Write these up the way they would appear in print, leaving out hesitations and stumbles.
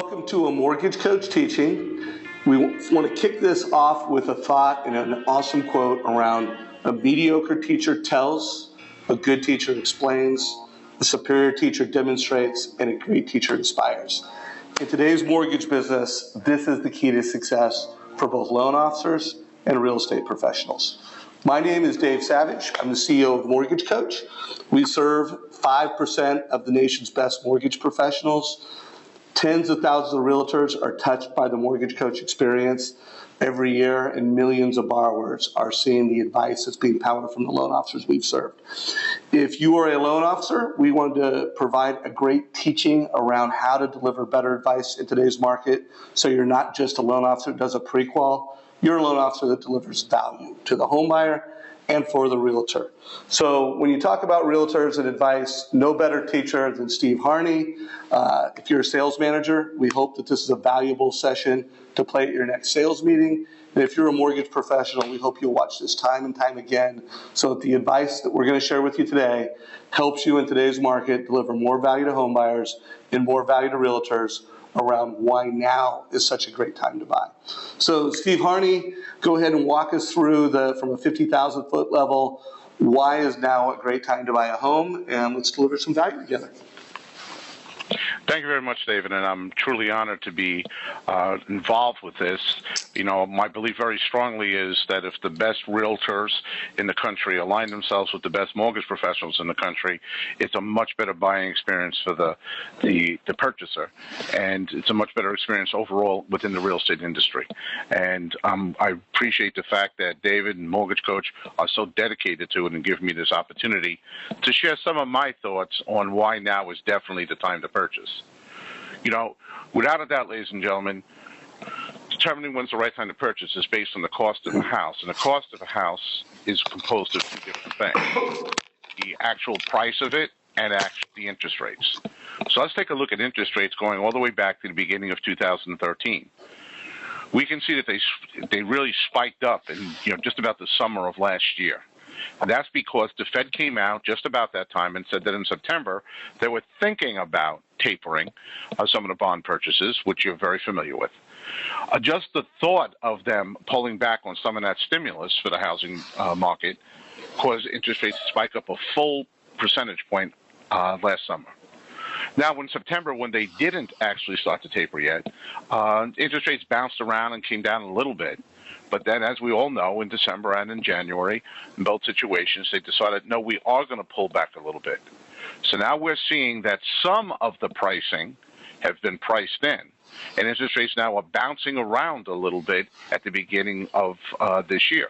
Welcome to a mortgage coach teaching. We want to kick this off with a thought and an awesome quote around a mediocre teacher tells, a good teacher explains, a superior teacher demonstrates, and a great teacher inspires. In today's mortgage business, this is the key to success for both loan officers and real estate professionals. My name is Dave Savage. I'm the CEO of Mortgage Coach. We serve 5% of the nation's best mortgage professionals. Tens of thousands of realtors are touched by the Mortgage Coach experience every year, and millions of borrowers are seeing the advice that's being powered from the loan officers we've served. If you are a loan officer, we wanted to provide a great teaching around how to deliver better advice in today's market, so you're not just a loan officer that does a pre-qual, you're a loan officer that delivers value to the home buyer and for the realtor. So when you talk about realtors and advice, no better teacher than Steve Harney. If you're a sales manager, we hope that this is a valuable session to play at your next sales meeting. And if you're a mortgage professional, we hope you'll watch this time and time again so that the advice that we're going to share with you today helps you in today's market deliver more value to home buyers and more value to realtors around why now is such a great time to buy. So Steve Harney, go ahead and walk us through from a 50,000 foot level, why is now a great time to buy a home, and let's deliver some value together. Thank you very much, David, and I'm truly honored to be involved with this. You know, my belief very strongly is that if the best realtors in the country align themselves with the best mortgage professionals in the country, it's a much better buying experience for the purchaser, and it's a much better experience overall within the real estate industry. And I appreciate the fact that David and Mortgage Coach are so dedicated to it and give me this opportunity to share some of my thoughts on why now is definitely the time to purchase. You know, without a doubt, ladies and gentlemen, determining when's the right time to purchase is based on the cost of a house. And the cost of a house is composed of two different things: the actual price of it and the interest rates. So let's take a look at interest rates going all the way back to the beginning of 2013. We can see that they really spiked up in just about the summer of last year. And that's because the Fed came out just about that time and said that in September they were thinking about tapering some of the bond purchases, which you're very familiar with. Just the thought of them pulling back on some of that stimulus for the housing market caused interest rates to spike up a full percentage point last summer. Now, in September, when they didn't actually start to taper yet, interest rates bounced around and came down a little bit. But then, as we all know, in December and in January, in both situations, they decided, no, we are going to pull back a little bit. So now we're seeing that some of the pricing have been priced in, and interest rates now are bouncing around a little bit at the beginning of this year.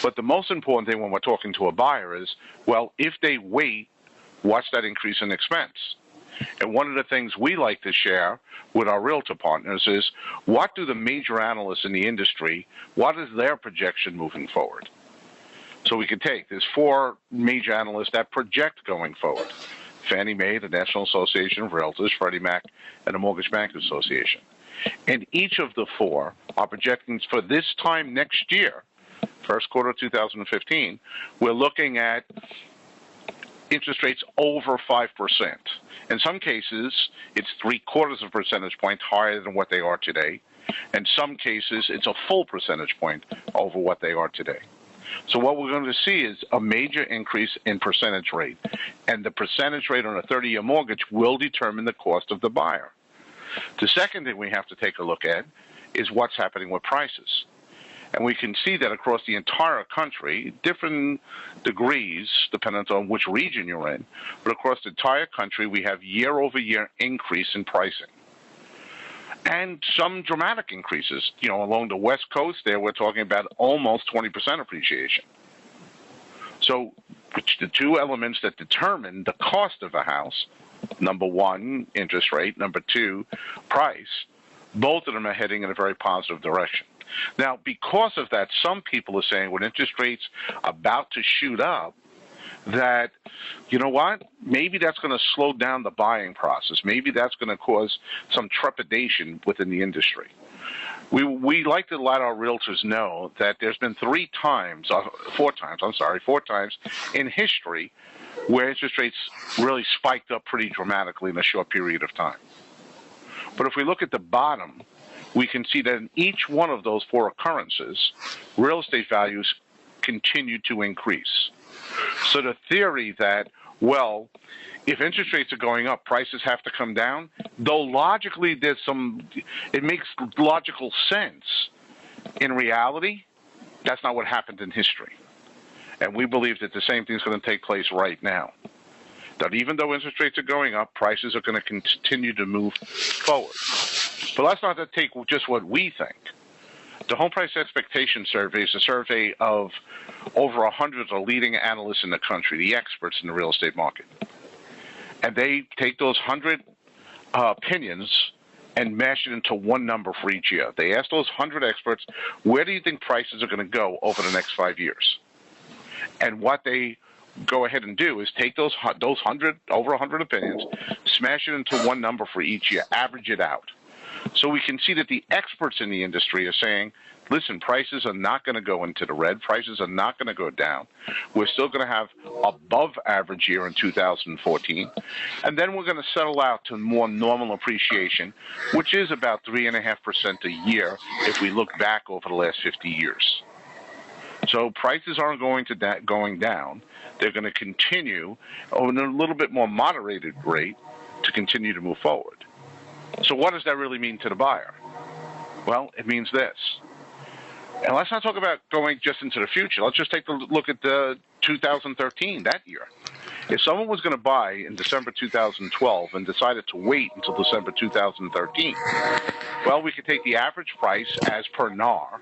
But the most important thing when we're talking to a buyer is, well, if they wait, what's that increase in expense? And one of the things we like to share with our realtor partners is, what do the major analysts in the industry, what is their projection moving forward? So we can there's four major analysts that project going forward: Fannie Mae, the National Association of Realtors, Freddie Mac, and the Mortgage Bankers Association. And each of the four are projecting for this time next year, first quarter of 2015, we're looking at interest rates over 5%. In some cases, it's 0.75 percentage points higher than what they are today. In some cases, it's a full percentage point over what they are today. So what we're going to see is a major increase in percentage rate. And the percentage rate on a 30-year mortgage will determine the cost of the buyer. The second thing we have to take a look at is what's happening with prices. And we can see that across the entire country, different degrees, depending on which region you're in, but across the entire country, we have year-over-year increase in pricing. And some dramatic increases. Along the West Coast there, we're talking about almost 20% appreciation. So the two elements that determine the cost of a house, number one, interest rate, number two, price, both of them are heading in a very positive direction. Now, because of that, some people are saying with interest rates about to shoot up, that, you know what, maybe that's going to slow down the buying process. Maybe that's going to cause some trepidation within the industry. We like to let our realtors know that there's been four times in history where interest rates really spiked up pretty dramatically in a short period of time. But if we look at the bottom, we can see that in each one of those four occurrences, real estate values continue to increase. So the theory that, well, if interest rates are going up, prices have to come down, though logically it makes logical sense. In reality, that's not what happened in history. And we believe that the same thing is going to take place right now. That even though interest rates are going up, prices are going to continue to move forward. But let's not take just what we think. The Home Price Expectation Survey is a survey of over 100 of the leading analysts in the country, the experts in the real estate market. And they take those 100 opinions and mash it into one number for each year. They ask those 100 experts, where do you think prices are going to go over the next 5 years? And what they go ahead and do is take those over 100 opinions, smash it into one number for each year, average it out. So we can see that the experts in the industry are saying, listen, prices are not going to go into the red. Prices are not going to go down. We're still going to have above average year in 2014. And then we're going to settle out to more normal appreciation, which is about 3.5% a year if we look back over the last 50 years. So prices aren't going down. They're going to continue on a little bit more moderated rate to continue to move forward. So what does that really mean to the buyer? Well, it means this. And let's not talk about going just into the future. Let's just take a look at the 2013, that year. If someone was going to buy in December 2012 and decided to wait until December 2013, well, we could take the average price as per NAR.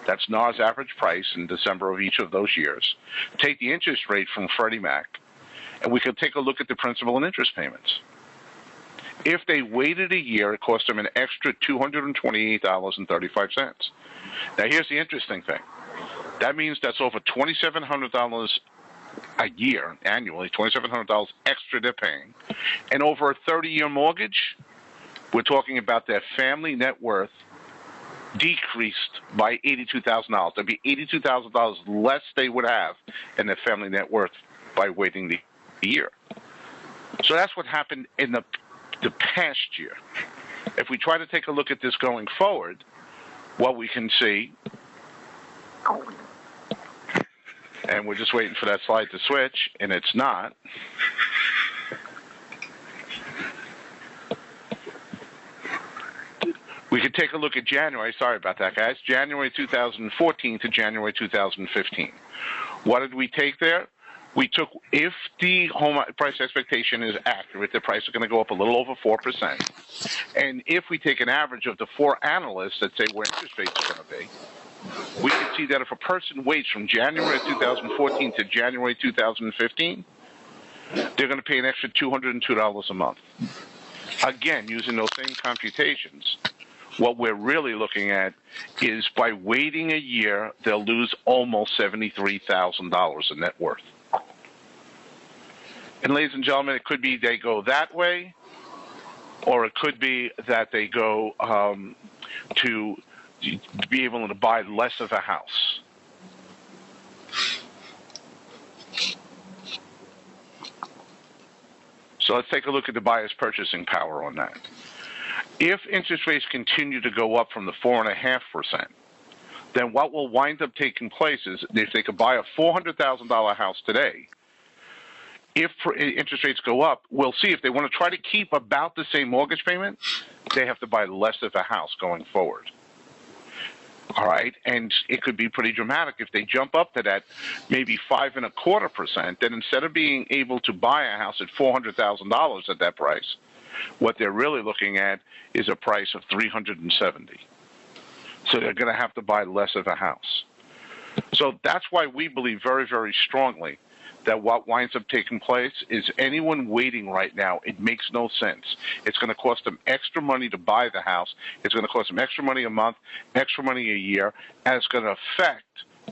That's NAR's average price in December of each of those years. Take the interest rate from Freddie Mac, and we could take a look at the principal and interest payments. If they waited a year, it cost them an extra $228.35. Now, here's the interesting thing. That means that's over $2,700 a year, annually, $2,700 extra they're paying. And over a 30-year mortgage, we're talking about their family net worth decreased by $82,000. That'd be $82,000 less they would have in their family net worth by waiting the year. So that's what happened in the past year. If we try to take a look at this going forward, what we can see, and we're just waiting for that slide to switch, and it's not. We could take a look at January, sorry about that, guys, January 2014 to January 2015. What did we take there? We took, if the home price expectation is accurate, the price is going to go up a little over 4%. And if we take an average of the four analysts that say where interest rates are going to be, we can see that if a person waits from January 2014 to January 2015, they're going to pay an extra $202 a month. Again, using those same computations, what we're really looking at is by waiting a year, they'll lose almost $73,000 in net worth. And ladies and gentlemen, it could be they go that way, or it could be that they go to be able to buy less of a house. So let's take a look at the buyer's purchasing power on that. If interest rates continue to go up from the 4.5%, then what will wind up taking place is if they could buy a $400,000 house today, if interest rates go up, we'll see if they want to try to keep about the same mortgage payment, they have to buy less of a house going forward. All right, and it could be pretty dramatic if they jump up to that maybe 5.25%. Then instead of being able to buy a house at $400,000 at that price, what they're really looking at is a price of $370,000. So they're going to have to buy less of a house. So that's why we believe very, very strongly that what winds up taking place is anyone waiting right now, it makes no sense. It's going to cost them extra money to buy the house. It's going to cost them extra money a month, extra money a year, and it's going to affect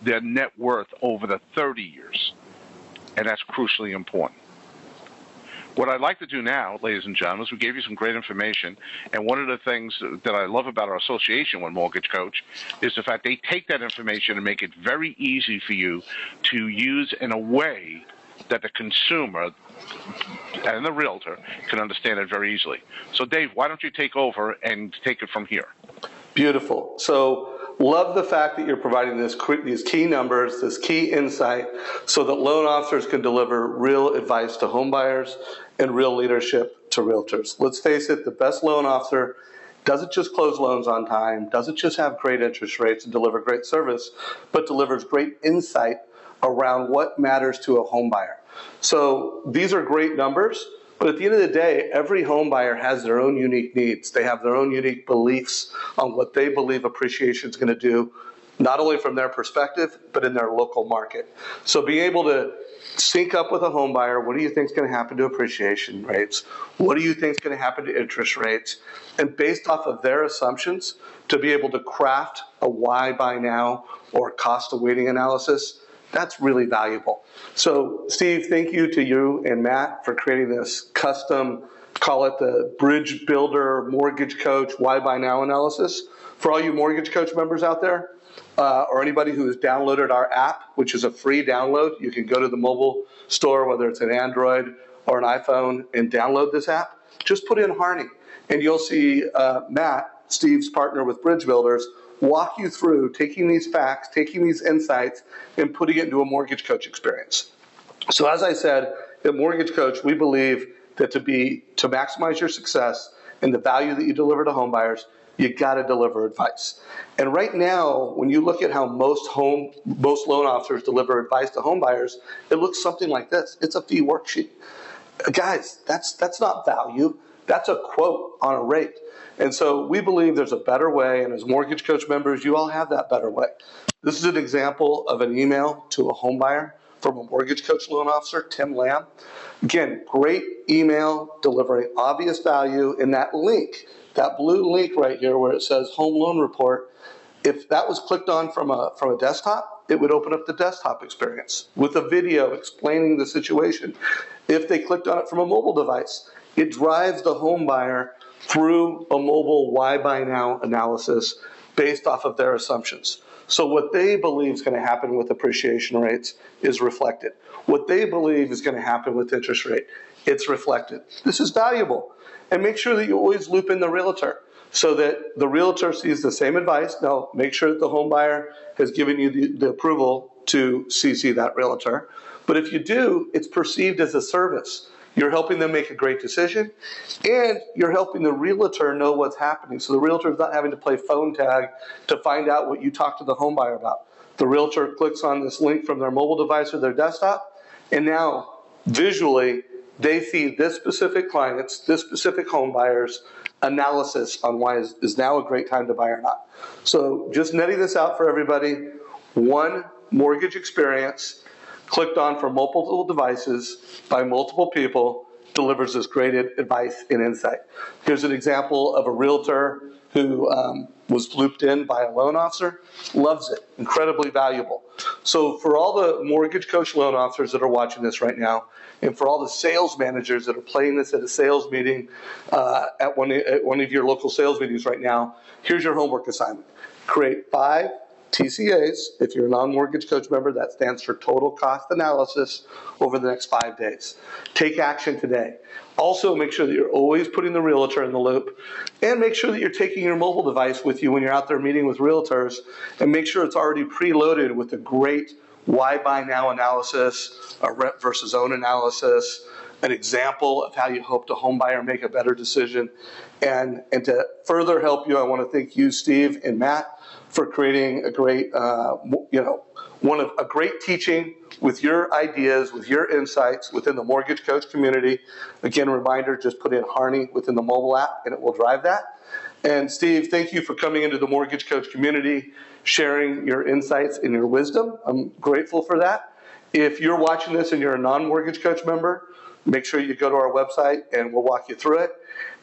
their net worth over the 30 years. And that's crucially important. What I'd like to do now, ladies and gentlemen, is we gave you some great information, and one of the things that I love about our association with Mortgage Coach is the fact they take that information and make it very easy for you to use in a way that the consumer and the realtor can understand it very easily. So Dave, why don't you take over and take it from here? Beautiful. So love the fact that you're providing these key numbers, this key insight, so that loan officers can deliver real advice to home buyers and real leadership to realtors. Let's face it, the best loan officer doesn't just close loans on time, doesn't just have great interest rates and deliver great service, but delivers great insight around what matters to a home buyer. So these are great numbers, but at the end of the day, every home buyer has their own unique needs. They have their own unique beliefs on what they believe appreciation is going to do, not only from their perspective, but in their local market. So being able to sync up with a home buyer, what do you think is going to happen to appreciation rates? What do you think is going to happen to interest rates? And based off of their assumptions, to be able to craft a why buy now or cost of waiting analysis, that's really valuable. So Steve, thank you to you and Matt for creating this custom, call it the Bridge Builder Mortgage Coach Why Buy Now analysis. For all you Mortgage Coach members out there, or anybody who has downloaded our app, which is a free download, you can go to the mobile store, whether it's an Android or an iPhone, and download this app. Just put in Harney, and you'll see Matt, Steve's partner with Bridge Builders, walk you through taking these facts, taking these insights, and putting it into a Mortgage Coach experience. So as I said, at Mortgage Coach, we believe that to maximize your success and the value that you deliver to home buyers, you got to deliver advice. And right now, when you look at how most loan officers deliver advice to home buyers, it looks something like this. It's a fee worksheet. Guys, that's not value. That's a quote on a rate. And so we believe there's a better way, and as Mortgage Coach members, you all have that better way. This is an example of an email to a home buyer from a Mortgage Coach loan officer, Tim Lamb. Again, great email delivering obvious value in that link, that blue link right here where it says Home Loan Report. If that was clicked on from a desktop, it would open up the desktop experience with a video explaining the situation. If they clicked on it from a mobile device, it drives the home buyer through a mobile why buy now analysis based off of their assumptions. So what they believe is going to happen with appreciation rates is reflected. What they believe is going to happen with interest rate, it's reflected. This is valuable. And make sure that you always loop in the realtor so that the realtor sees the same advice. Now, make sure that the home buyer has given you the approval to CC that realtor. But if you do, it's perceived as a service. You're helping them make a great decision, and you're helping the realtor know what's happening. So the realtor is not having to play phone tag to find out what you talked to the home buyer about. The realtor clicks on this link from their mobile device or their desktop, and now visually they see this specific client's, this specific home buyer's analysis on why is now a great time to buy or not. So just netting this out for everybody, one mortgage experience clicked on from multiple devices by multiple people delivers this great advice and insight. Here's an example of a realtor who was looped in by a loan officer, loves it, incredibly valuable. So for all the Mortgage Coach loan officers that are watching this right now, and for all the sales managers that are playing this at a sales meeting, at one of your local sales meetings right now, here's your homework assignment. Create 5 TCAs. If you're a non-Mortgage Coach member, that stands for Total Cost Analysis over the next 5 days. Take action today. Also, make sure that you're always putting the realtor in the loop, and make sure that you're taking your mobile device with you when you're out there meeting with realtors, and make sure it's already preloaded with a great why buy now analysis, a rent versus own analysis, an example of how you help the home buyer make a better decision. And to further help you, I want to thank you, Steve and Matt, for creating a great, a great teaching with your ideas, with your insights within the Mortgage Coach community. Again, a reminder, just put in Harney within the mobile app and it will drive that. And Steve, thank you for coming into the Mortgage Coach community, sharing your insights and your wisdom. I'm grateful for that. If you're watching this and you're a non-Mortgage Coach member, make sure you go to our website and we'll walk you through it.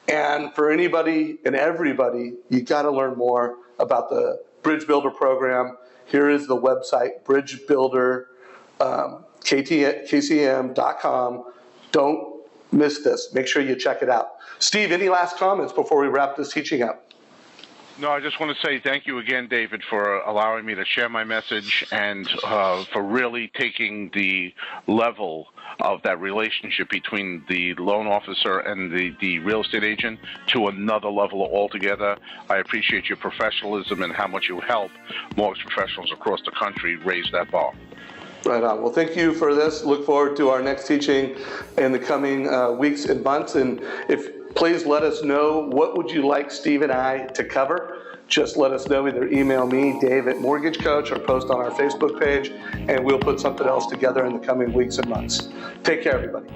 And for anybody and everybody, you got to learn more about the Bridge Builder program. Here is the website, bridgebuilder.kcm.com. Don't miss this. Make sure you check it out. Steve, any last comments before we wrap this teaching up? No, I just want to say thank you again, David, for allowing me to share my message and for really taking the level of that relationship between the loan officer and the real estate agent to another level altogether. I appreciate your professionalism and how much you help mortgage professionals across the country raise that bar. Right on. Well, thank you for this. Look forward to our next teaching in the coming weeks and months. And please let us know, what would you like Steve and I to cover? Just let us know. Either email me, Dave at Mortgage Coach, or post on our Facebook page, and we'll put something else together in the coming weeks and months. Take care, everybody.